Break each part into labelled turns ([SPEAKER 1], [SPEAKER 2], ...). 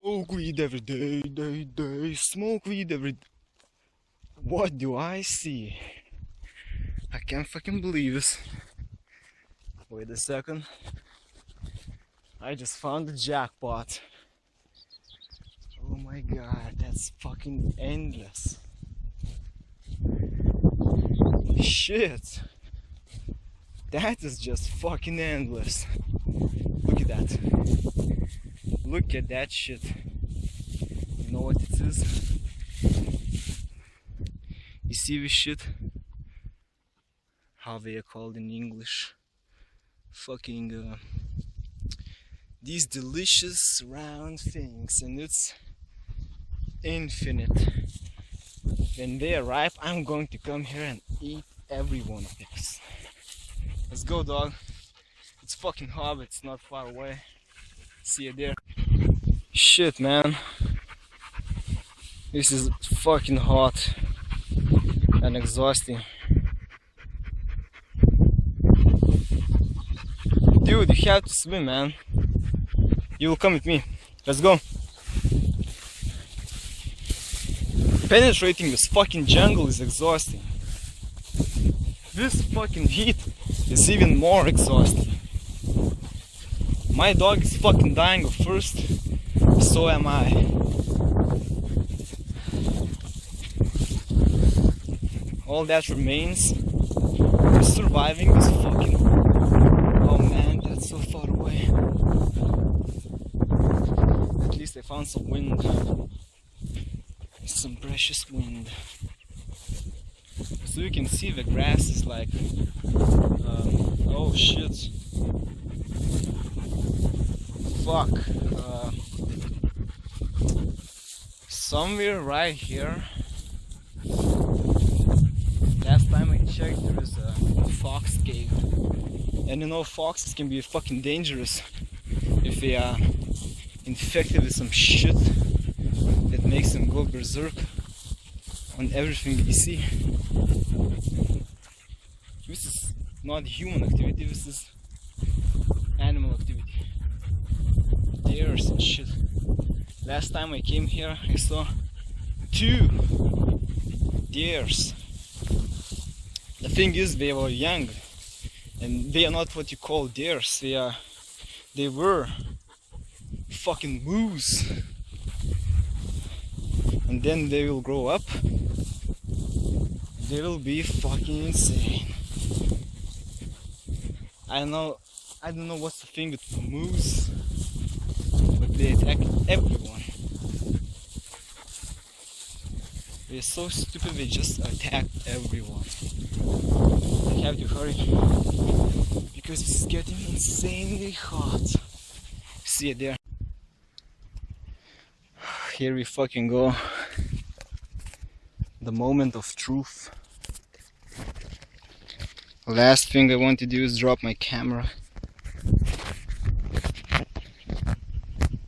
[SPEAKER 1] Smoke weed every day, smoke weed every day. What do I see? I can't fucking believe this. Wait a second. I just found the jackpot. Oh my god, that's fucking endless. Shit. That is just fucking endless. Look at that. Look at that shit. You know what it is? You see this shit? How they are called in English? Fucking these delicious round things, and it's infinite. When they are ripe, I'm going to come here and eat every one of these. Let's go, dog. It's fucking hot, but it's not far away. See you there. Shit, man. This is fucking hot and exhausting. Dude, you have to swim, man. You will come with me. Let's go. Penetrating this fucking jungle is exhausting. This fucking heat is even more exhausting. My dog is fucking dying of thirst, so am I. All that remains is surviving this fucking... Oh man, that's so far away. At least I found some wind. Some precious wind. So you can see the grass is like... oh shit. Fuck. Somewhere right here. Last time I checked, there is a fox cave. And you know, foxes can be fucking dangerous if they are infected with some shit that makes them go berserk on everything that you see. This is not human activity, this is animal activity. Deers and shit. Last time I came here, I saw 2 deers. The thing is, they were young, and they are not what you call deers. They were fucking moose. And then they will grow up. They will be fucking insane. I don't know what's the thing with the moose, but they attack everyone. They're so stupid, they just attack everyone. I have to hurry because it's getting insanely hot. See you there. Here we fucking go. The moment of truth. Last thing I want to do is drop my camera.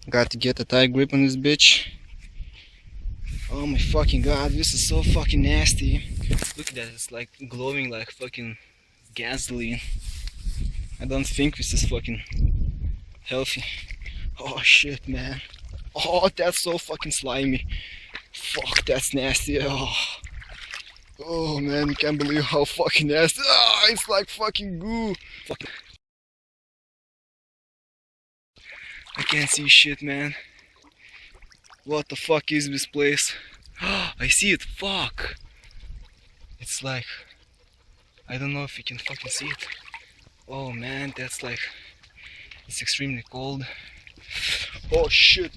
[SPEAKER 1] Got to get a tight grip on this bitch. Oh my fucking god, this is so fucking nasty. Look at that, it's like glowing like fucking gasoline. I don't think this is fucking healthy. Oh shit, man. Oh, that's so fucking slimy. Fuck, that's nasty. Oh man, you can't believe how fucking nasty. Oh, it's like fucking goo. Fuck. I can't see shit, man. What the fuck is this place? I see it, fuck. It's like, I don't know if you can fucking see it. Oh man, that's like, it's extremely cold. Oh shit.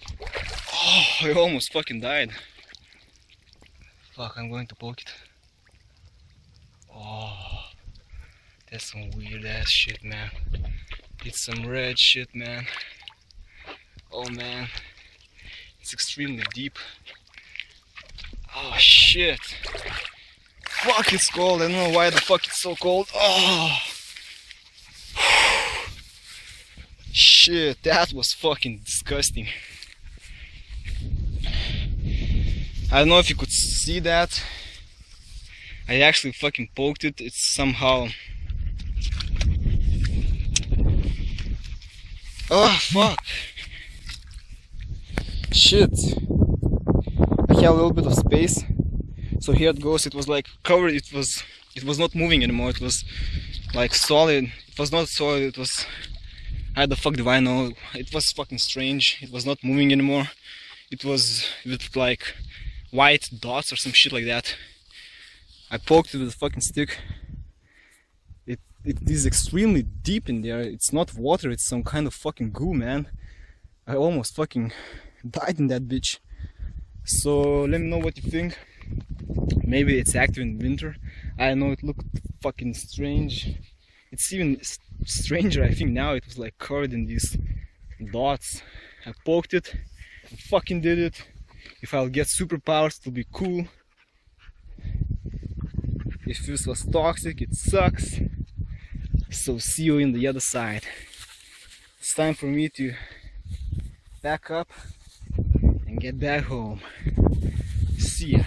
[SPEAKER 1] Oh, I almost fucking died. Fuck, I'm going to poke it. Oh, that's some weird ass shit, man. It's some red shit, man. Oh man, it's extremely deep. Oh shit. Fuck, it's cold. I don't know why the fuck it's so cold. Oh shit, that was fucking disgusting. I don't know if you could see that. I actually fucking poked it. It's somehow... Oh fuck. Shit. I have a little bit of space. So here it goes. It was like covered. It was not moving anymore. It was like solid. It was not solid. It was, how the fuck do I know? It was fucking strange. It was not moving anymore. It was with like white dots or some shit like that. I poked it with a fucking stick. It is extremely deep in there. It's not water. It's some kind of fucking goo, man. I almost fucking died in that bitch. So let me know what you think. Maybe it's active in winter. I know it looked fucking strange. It's even stranger, I think now. It was like covered in these dots. I poked it. I fucking did it. If I'll get superpowers, it'll be cool. If this was toxic, it sucks. So see you in the other side. It's time for me to pack up and get back home. See ya.